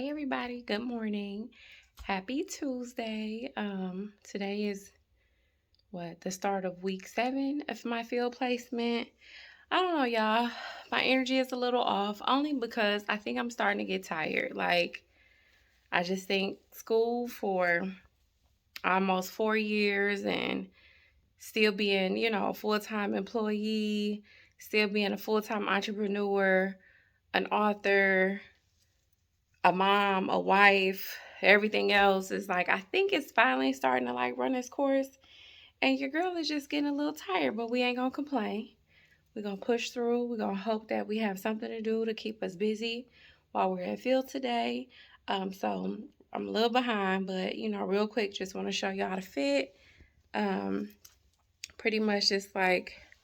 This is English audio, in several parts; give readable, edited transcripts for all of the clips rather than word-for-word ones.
Hey everybody, good morning. Happy Tuesday. Today is the start of week 7 of my field placement. I don't know, y'all. My energy is a little off only because I think I'm starting to get tired. I just think school for almost 4 years and still being, a full-time employee, still being a full-time entrepreneur, an author, a mom, a wife, everything else is I think it's finally starting to run its course. And your girl is just getting a little tired, but we ain't gonna complain. We're gonna push through. We're gonna hope that we have something to do to keep us busy while we're at field today. So I'm a little behind, but real quick, just want to show y'all the fit. Pretty much just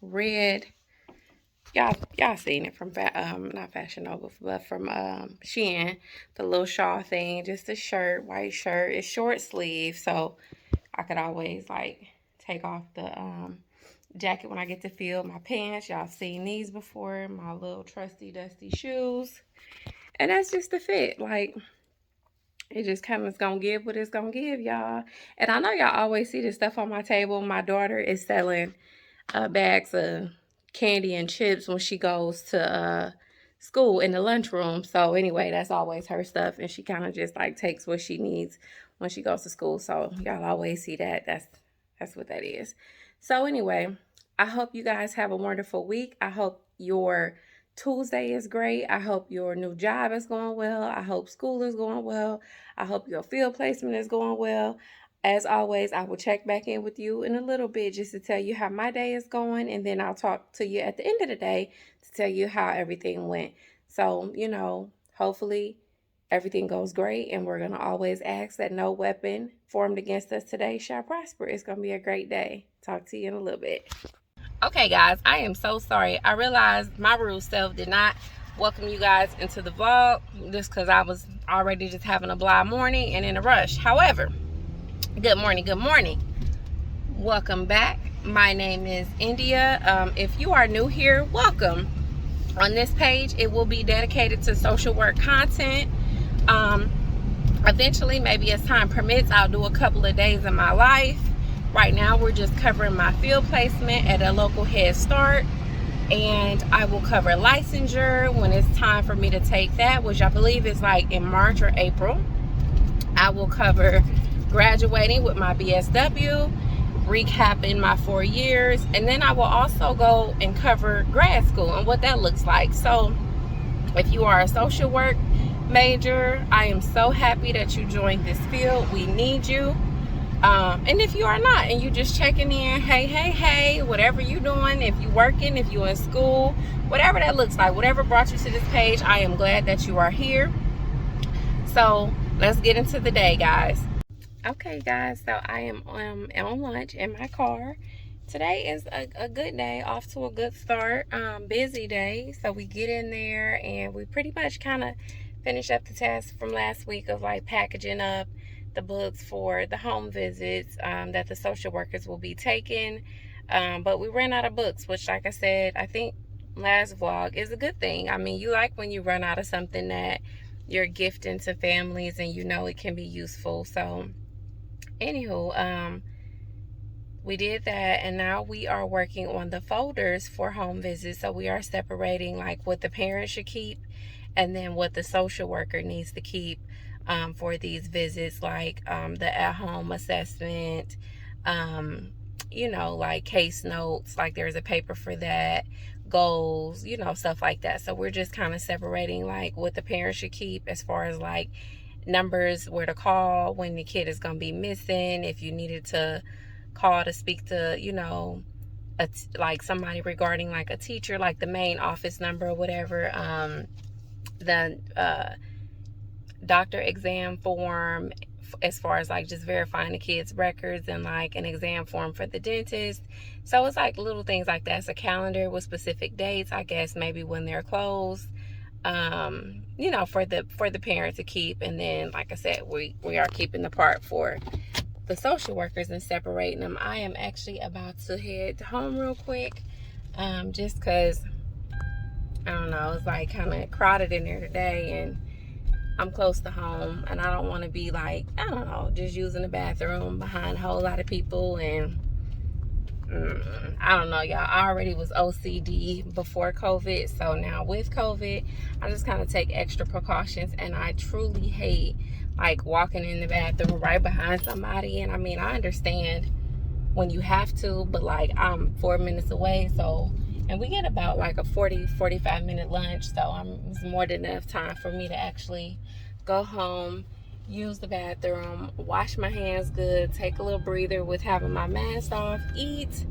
red. Y'all seen it from not Fashion Nova, but from Shein, the little shawl thing, just a shirt, white shirt. It's short sleeve, so I could always take off the jacket when I get to field. My pants, y'all seen these before. My little trusty dusty shoes, and that's just the fit. It just kind of gonna give what it's gonna give, y'all. And I know y'all always see this stuff on my table. My daughter is selling bags of candy and chips when she goes to school in the lunchroom. So anyway, that's always her stuff, and she kind of just takes what she needs when she goes to school. So y'all always see that. That's what that is. So anyway, I hope you guys have a wonderful week. I hope your Tuesday is great. I hope your new job is going well. I hope school is going well. I hope your field placement is going well. As always, I will check back in with you in a little bit just to tell you how my day is going, and then I'll talk to you at the end of the day to tell you how everything went. So, hopefully everything goes great, and we're going to always ask that no weapon formed against us today shall prosper. It's going to be a great day. Talk to you in a little bit. Okay, guys, I am so sorry. I realized my rude self did not welcome you guys into the vlog just because I was already just having a blah morning and in a rush. However, good morning. Welcome back. My name is India. If you are new here, welcome. On this page, it will be dedicated to social work content. Eventually, maybe as time permits, I'll do a couple of days in my life. Right now, we're just covering my field placement at a local Headstart, and I will cover licensure when it's time for me to take that, which I believe is in March or April. I will cover graduating with my BSW, recapping my 4 years, and then I will also go and cover grad school and what that looks like. So if you are a social work major, I am so happy that you joined this field. We need you. And if you are not and you just checking in, hey, whatever you doing, if you working, if you in school, whatever that looks like, whatever brought you to this page, I am glad that you are here. So let's get into the day, guys. Okay, guys, so I am on lunch in my car. Today is a good day, off to a good start. Busy day, so we get in there and we pretty much kind of finish up the task from last week of packaging up the books for the home visits that the social workers will be taking. But we ran out of books, which, like I said, I think last vlog is a good thing. I mean, you like when you run out of something that you're gifting to families and it can be useful. So anywho, we did that, and now we are working on the folders for home visits. So we are separating what the parents should keep and then what the social worker needs to keep for these visits, the at-home assessment, case notes, there's a paper for that, goals, stuff like that. So we're just kind of separating what the parents should keep as far as numbers where to call when the kid is going to be missing, if you needed to call to speak to somebody regarding a teacher, the main office number or whatever, the doctor exam form as far as just verifying the kids' records, and an exam form for the dentist. So it's little things like that. It's a calendar with specific dates, I guess maybe when they're closed, for the parent to keep. And then, like I said, we are keeping the part for the social workers and separating them. I am actually about to head home real quick, just because I don't know, it's kind of crowded in there today, and I'm close to home, and I don't want to be like, I don't know, just using the bathroom behind a whole lot of people. And I don't know, y'all. I already was OCD before COVID, so now with COVID, I just kind of take extra precautions. And I truly hate like walking in the bathroom right behind somebody. And I mean, I understand when you have to, but like I'm 4 minutes away, so, and we get about like a 45 minute lunch, so it's more than enough time for me to actually go home, use the bathroom, wash my hands good, take a little breather with having my mask off, eat,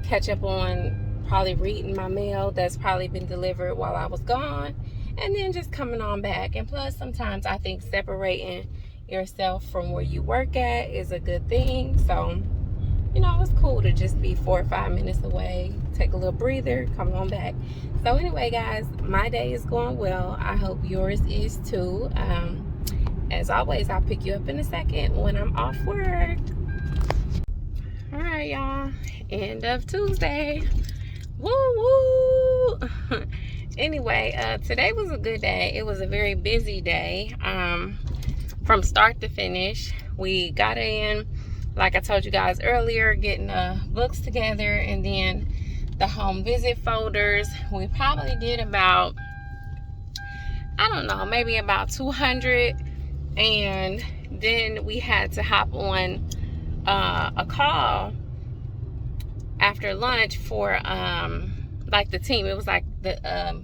catch up on probably reading my mail that's probably been delivered while I was gone, and then just coming on back. And plus, sometimes I think separating yourself from where you work at is a good thing. So, you know, it's cool to just be 4 or 5 minutes away, take a little breather, come on back. So anyway, guys, my day is going well. I hope yours is too. As always, I'll pick you up in a second when I'm off work. All right, y'all. End of Tuesday. Woo woo. Anyway, today was a good day. It was a very busy day. From start to finish, we got in, like I told you guys earlier, getting the books together, and then the home visit folders. We probably did about, I don't know, maybe about 200. And then we had to hop on a call after lunch for like the team. It was like the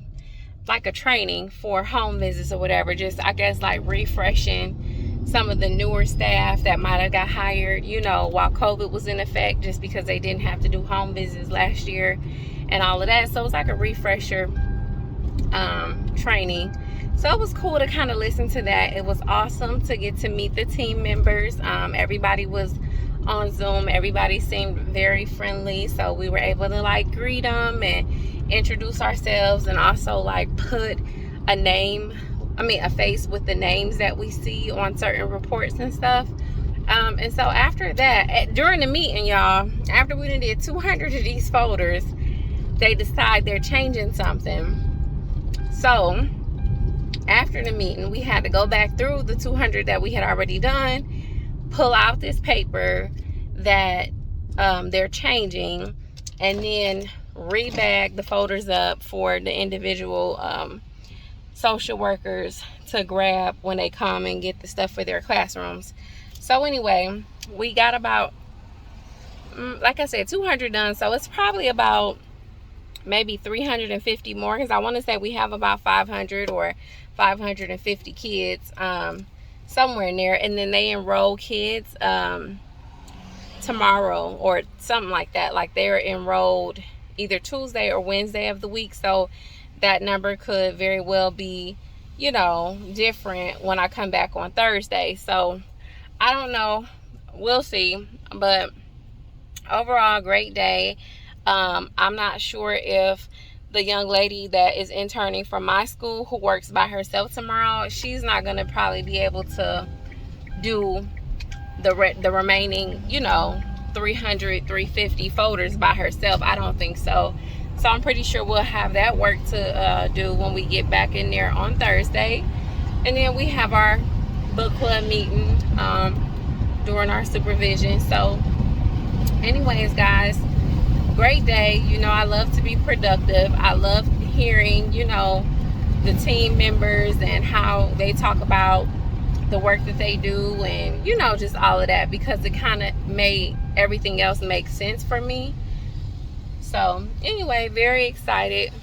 like a training for home visits or whatever, just I guess like refreshing some of the newer staff that might have got hired, you know, while COVID was in effect, just because they didn't have to do home visits last year and all of that. So it was like a refresher training. So it was cool to kind of listen to that. It was awesome to get to meet the team members. Everybody was on Zoom. Everybody seemed very friendly, so we were able to like greet them and introduce ourselves, and also like put a face with the names that we see on certain reports and stuff. And so after that, during the meeting, y'all, after we did 200 of these folders, they decide they're changing something. So after the meeting, we had to go back through the 200 that we had already done, pull out this paper that they're changing, and then rebag the folders up for the individual social workers to grab when they come and get the stuff for their classrooms. So anyway, we got about, like I said, 200 done. So it's probably about maybe 350 more, because I want to say we have about 500 or 550 kids somewhere in there. And then they enroll kids tomorrow or something like that. Like they're enrolled either Tuesday or Wednesday of the week. So that number could very well be, you know, different when I come back on Thursday. So I don't know. We'll see. But overall, great day. I'm not sure if the young lady that is interning from my school, who works by herself tomorrow, she's not going to probably be able to do the remaining, you know, 350 folders by herself. I don't think so. So I'm pretty sure we'll have that work to do when we get back in there on Thursday. And then we have our book club meeting during our supervision. So anyways, guys, great day. You know, I love to be productive. I love hearing, you know, the team members and how they talk about the work that they do, and, you know, just all of that, because it kind of made everything else make sense for me. So anyway, very excited.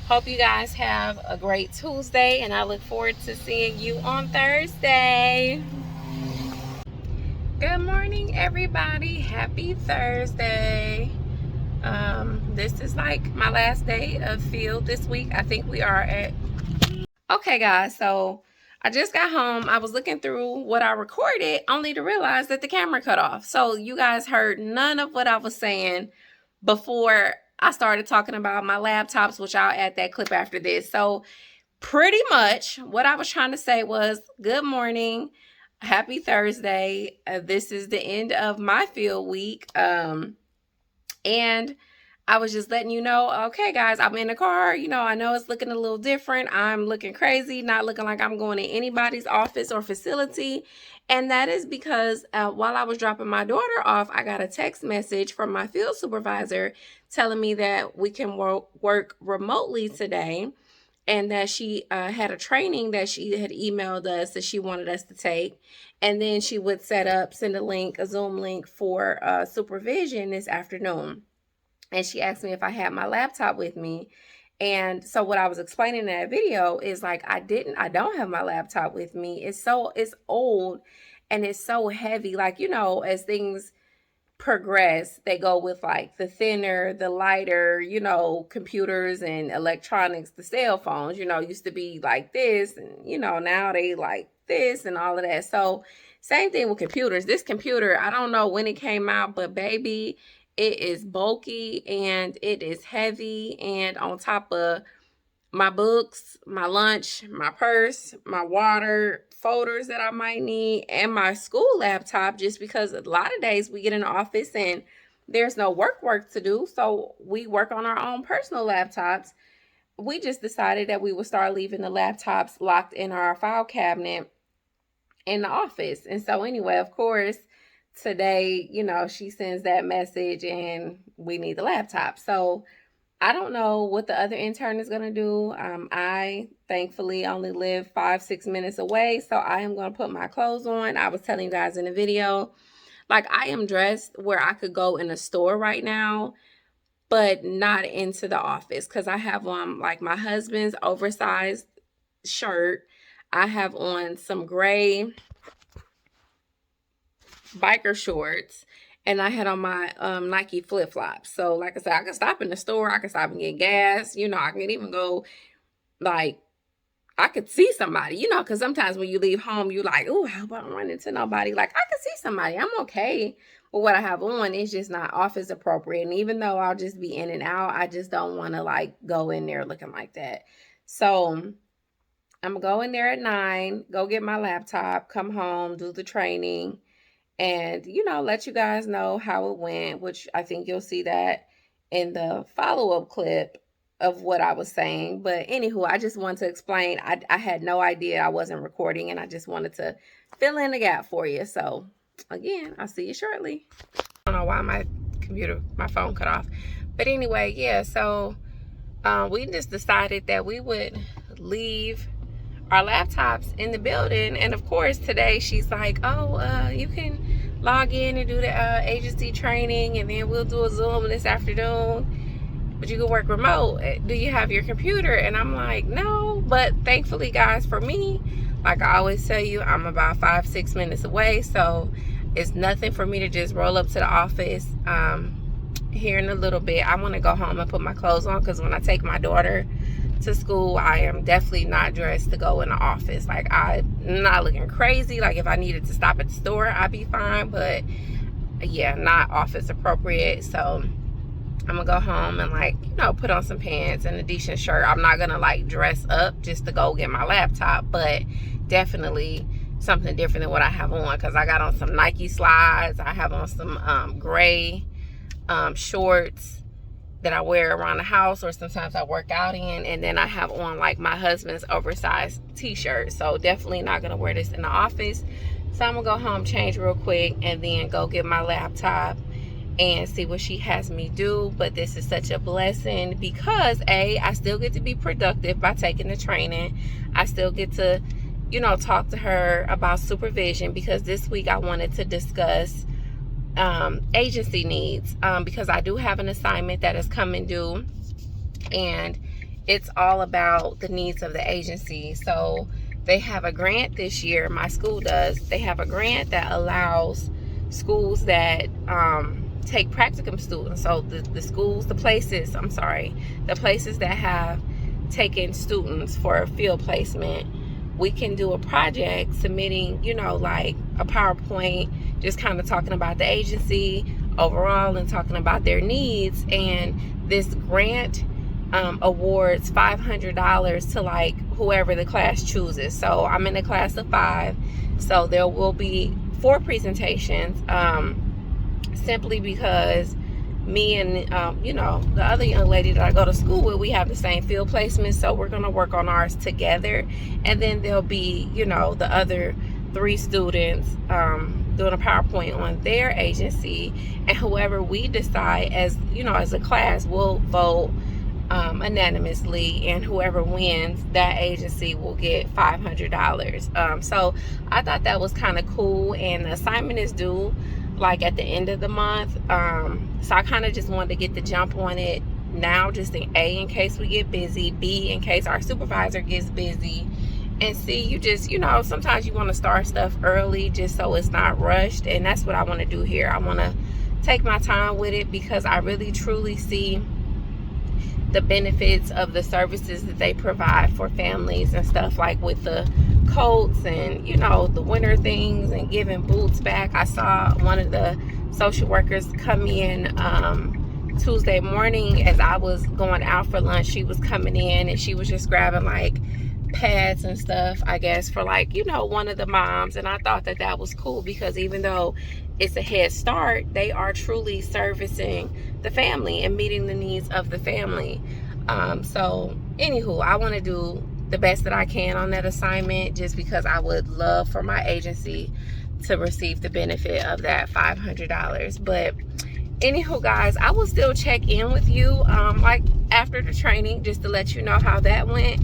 Hope you guys have a great Tuesday, and I look forward to seeing you on Thursday. Good morning, everybody. Happy Thursday. This is like my last day of field this week. I think we are at... Okay, guys, so I just got home. I was looking through what I recorded, only to realize that the camera cut off. So you guys heard none of what I was saying before I started talking about my laptops, which I'll add that clip after this. So pretty much what I was trying to say was, good morning, happy Thursday. This is the end of my field week. And I was just letting you know, okay, guys, I'm in the car. You know, I know it's looking a little different. I'm looking crazy, not looking like I'm going to anybody's office or facility. And that is because while I was dropping my daughter off, I got a text message from my field supervisor telling me that we can work remotely today, and that she had a training that she had emailed us that she wanted us to take. And then she would send a link, a Zoom link for supervision this afternoon. And she asked me if I had my laptop with me. And so what I was explaining in that video is like, I don't have my laptop with me. It's old and it's so heavy. Like, you know, as things progress, they go with like the thinner, the lighter, you know, computers and electronics. The cell phones, you know, used to be like this, and you know, now they like this and all of that. So same thing with computers. This computer, I don't know when it came out, but baby, it is bulky and it is heavy. And on top of my books, my lunch, my purse, my water, folders that I might need, and my school laptop, just because a lot of days we get in the office and there's no work to do. So we work on our own personal laptops. We just decided that we would start leaving the laptops locked in our file cabinet in the office. And so anyway, of course, today, you know, she sends that message and we need the laptop. So I don't know what the other intern is going to do. I thankfully only live 5-6 minutes away, so I am going to put my clothes on. I was telling you guys in the video, like, I am dressed where I could go in a store right now, but not into the office, because I have on like my husband's oversized shirt. I have on some gray biker shorts, and I had on my Nike flip-flops. So like I said, I can stop in the store, I can stop and get gas, you know, I can even go, like, I could see somebody, you know, because sometimes when you leave home, you like, oh, I hope I don't run into nobody. Like, I could see somebody, I'm okay. But what I have on is just not office appropriate. And even though I'll just be in and out, I just don't want to like go in there looking like that. So I'm gonna go in there at 9, go get my laptop, come home, do the training, and, you know, let you guys know how it went, which I think you'll see that in the follow-up clip of what I was saying. But anywho, I just wanted to explain. I had no idea I wasn't recording, and I just wanted to fill in the gap for you. So again, I'll see you shortly. I don't know why my phone cut off. But anyway, yeah, so we just decided that we would leave our laptops in the building. And of course today she's like, oh, you can log in and do the agency training, and then we'll do a Zoom this afternoon, but you can work remote. Do you have your computer? And I'm like, no. But thankfully, guys, for me, like I always tell you, I'm about 5-6 minutes away, so it's nothing for me to just roll up to the office here in a little bit. I want to go home and put my clothes on, because when I take my daughter to school, I am definitely not dressed to go in the office. Like, I'm not looking crazy. Like, if I needed to stop at the store, I'd be fine, but yeah, not office appropriate. So I'm gonna go home and, like, you know, put on some pants and a decent shirt. I'm not gonna like dress up just to go get my laptop, but definitely something different than what I have on, because I got on some Nike slides. I have on some gray shorts that I wear around the house, or sometimes I work out in, and then I have on like my husband's oversized t-shirt. So definitely not gonna wear this in the office. So I'm gonna go home, change real quick, and then go get my laptop and see what she has me do. But this is such a blessing, because I still get to be productive by taking the training. I still get to, you know, talk to her about supervision, because this week I wanted to discuss agency needs, because I do have an assignment that is coming due, and it's all about the needs of the agency. So they have a grant this year, my school does. They have a grant that allows schools that take practicum students. So the places that have taken students for field placement, we can do a project submitting, you know, like a PowerPoint, just kind of talking about the agency overall and talking about their needs. And this grant awards $500 to like whoever the class chooses. So I'm in a class of 5, so there will be 4 presentations, simply because me and the other young lady that I go to school with, we have the same field placement, so we're gonna work on ours together. And then there'll be the other 3 students doing a PowerPoint on their agency, and whoever we decide as a class will vote anonymously, and whoever wins that agency will get $500. So I thought that was kind of cool, and the assignment is due like at the end of the month. So I kind of just wanted to get the jump on it now, just in case we get busy, B, in case our supervisor gets busy, and C, you just sometimes you want to start stuff early just so it's not rushed. And that's what I want to do here. I want to take my time with it because I really truly see the benefits of the services that they provide for families and stuff, like with the coats and the winter things and giving boots back. I saw one of the social workers come in Tuesday morning as I was going out for lunch. She was coming in and she was just grabbing like pads and stuff, I guess, for like one of the moms. And I thought that was cool because even though it's a Head Start, they are truly servicing the family and meeting the needs of the family. So anywho, I want to do the best that I can on that assignment, just because I would love for my agency to receive the benefit of that $500. But anywho, guys, I will still check in with you like after the training, just to let you know how that went,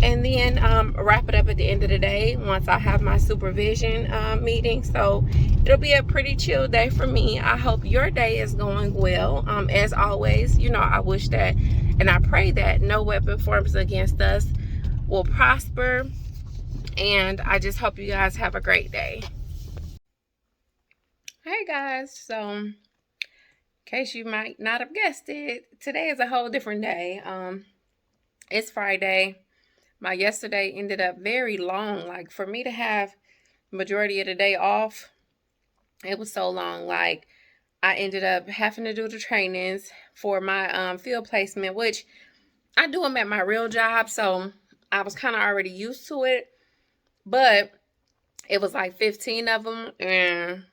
and then wrap it up at the end of the day once I have my supervision meeting. So it'll be a pretty chill day for me. I hope your day is going well. As always, I wish that and I pray that no weapon formed against us will prosper, and I just hope you guys have a great day. Hey guys, so in case you might not have guessed it, today is a whole different day. It's Friday. My yesterday ended up very long. Like, for me to have majority of the day off, it was so long. Like, I ended up having to do the trainings for my field placement, which I do them at my real job, so I was kind of already used to it. But it was like 15 of them, and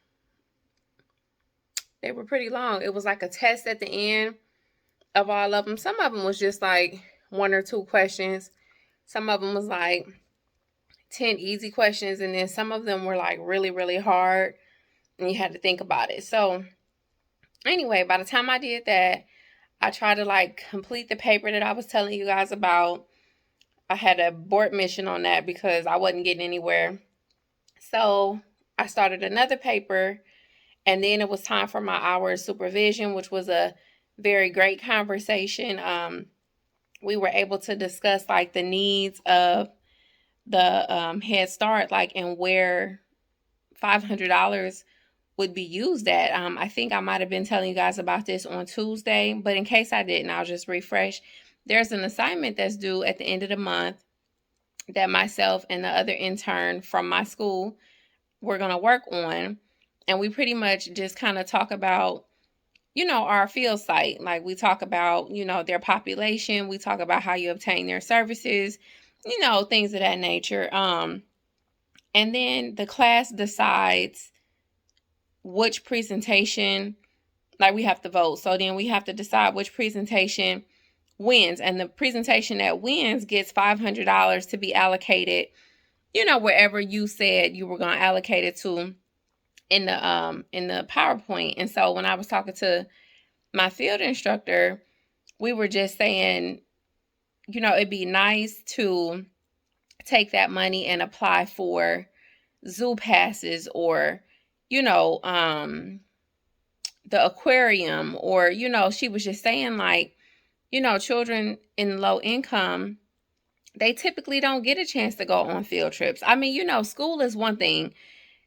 they were pretty long. It was like a test at the end of all of them. Some of them was just like 1 or 2 questions. Some of them was like 10 easy questions, and then some of them were like really, really hard, and you had to think about it. So anyway, by the time I did that, I tried to like complete the paper that I was telling you guys about. I had a board mission on that because I wasn't getting anywhere. So I started another paper, and then it was time for my hour of supervision, which was a very great conversation. We were able to discuss like the needs of the Head Start, like, and where $500 would be used at. I think I might have been telling you guys about this on Tuesday, but in case I didn't, I'll just refresh. There's an assignment that's due at the end of the month that myself and the other intern from my school, we're going to work on. And we pretty much just kind of talk about, our field site. Like, we talk about, their population. We talk about how you obtain their services, things of that nature. And then the class decides which presentation, like, we have to vote. So then we have to decide which presentation wins. And the presentation that wins gets $500 to be allocated, wherever you said you were going to allocate it to in the PowerPoint. And so when I was talking to my field instructor, we were just saying, it'd be nice to take that money and apply for zoo passes, or, the aquarium, or, she was just saying, like, children in low income, they typically don't get a chance to go on field trips. I mean, school is one thing.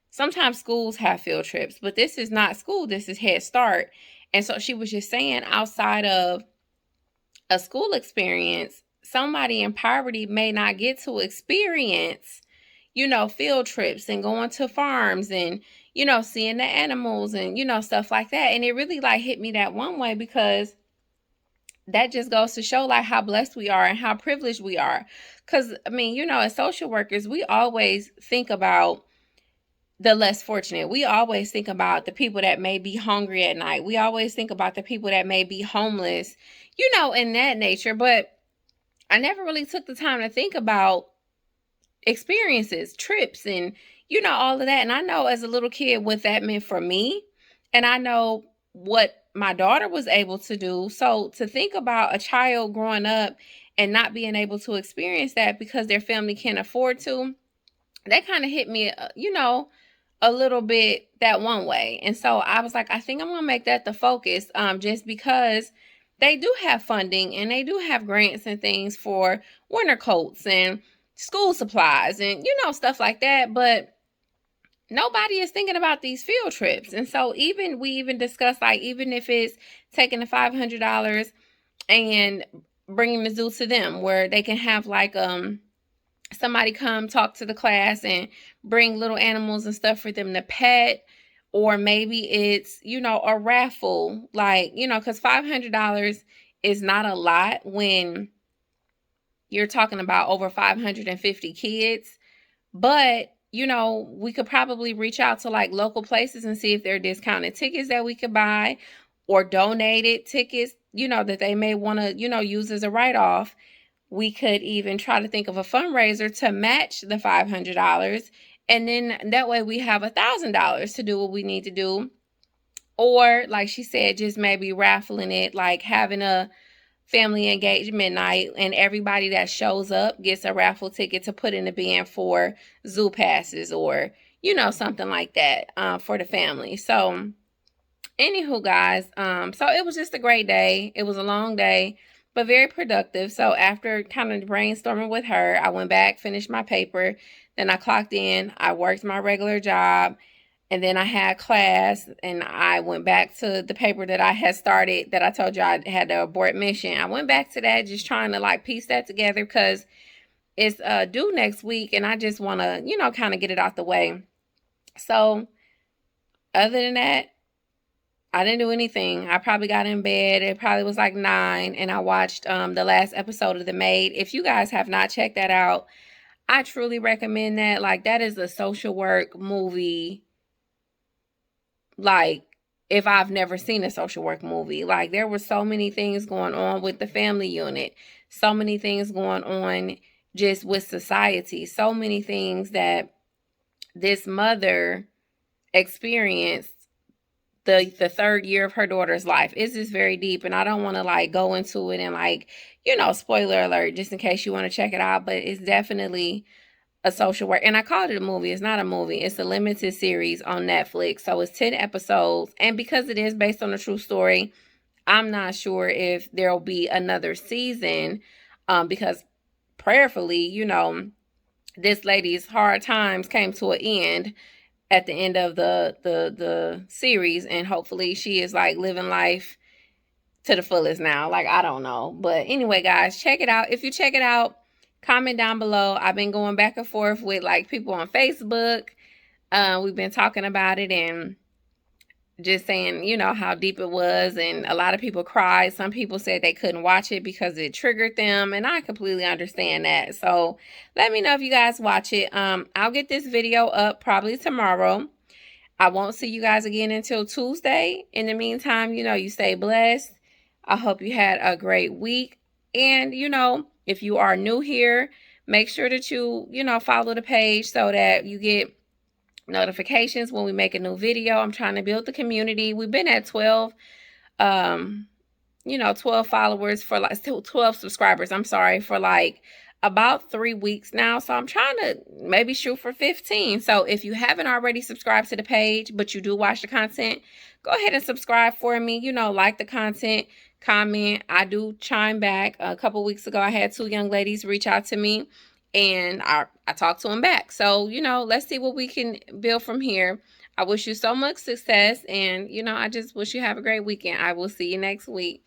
Sometimes schools have field trips, but this is not school. This is Head Start. And so she was just saying, outside of a school experience, somebody in poverty may not get to experience, field trips and going to farms and, seeing the animals and, stuff like that. And it really like hit me that one way, because that just goes to show like how blessed we are and how privileged we are. Because, as social workers, we always think about, the less fortunate. We always think about the people that may be hungry at night. We always think about the people that may be homeless, in that nature. But I never really took the time to think about experiences, trips, and all of that. And I know as a little kid what that meant for me, and I know what my daughter was able to do. So to think about a child growing up and not being able to experience that because their family can't afford to, that kind of hit me, a little bit that one way. And so I was like, I think I'm gonna make that the focus, just because they do have funding and they do have grants and things for winter coats and school supplies and stuff like that, but nobody is thinking about these field trips. And so we even discussed, like, even if it's taking the $500 and bringing the zoo to them, where they can have like somebody come talk to the class and bring little animals and stuff for them to pet. Or maybe it's, a raffle, like, because $500 is not a lot when you're talking about over 550 kids. But, we could probably reach out to like local places and see if there are discounted tickets that we could buy, or donated tickets, that they may want to, use as a write-off. We could even try to think of a fundraiser to match the $500. And then that way we have $1,000 to do what we need to do. Or like she said, just maybe raffling it, like having a family engagement night, and everybody that shows up gets a raffle ticket to put in the bin for zoo passes, or, something like that, for the family. So anywho, guys, so it was just a great day. It was a long day, but very productive. So after kind of brainstorming with her, I went back, finished my paper, then I clocked in, I worked my regular job, and then I had class, and I went back to the paper that I had started, that I told you I had to abort mission. I went back to that, just trying to like piece that together, because it's due next week, and I just want to, kind of get it out the way. So other than that, I didn't do anything. I probably got in bed. It probably was like 9, and I watched the last episode of The Maid. If you guys have not checked that out, I truly recommend that. Like, that is a social work movie. Like, if I've never seen a social work movie, like, there were so many things going on with the family unit, so many things going on just with society, so many things that this mother experienced the third year of her daughter's life. It's just very deep, and I don't want to like go into it and like, spoiler alert, just in case you want to check it out. But it's definitely a social work, and I called it a movie. It's not a movie. It's a limited series on Netflix. So it's 10 episodes, and because it is based on a true story, I'm not sure if there'll be another season, because prayerfully, this lady's hard times came to an end at the end of the series, and hopefully she is like living life to the fullest now. Like, I don't know. But anyway, guys, check it out. If you check it out, comment down below. I've been going back and forth with like people on Facebook. We've been talking about it and just saying, how deep it was, and a lot of people cried. Some people said they couldn't watch it because it triggered them, and I completely understand that. So let me know if you guys watch it. I'll get this video up probably tomorrow. I won't see you guys again until Tuesday. In the meantime, you stay blessed. I hope you had a great week. And, if you are new here, make sure that you, follow the page so that you get notifications when we make a new video. I'm trying to build the community. We've been at 12 12 followers for like 12 subscribers, I'm sorry, for like about 3 weeks now. So I'm trying to maybe shoot for 15. So if you haven't already subscribed to the page, but you do watch the content, go ahead and subscribe for me. Like the content, comment. I do chime back. A couple weeks ago, I had 2 young ladies reach out to me, and I talked to them back. So, let's see what we can build from here. I wish you so much success, and, I just wish you have a great weekend. I will see you next week.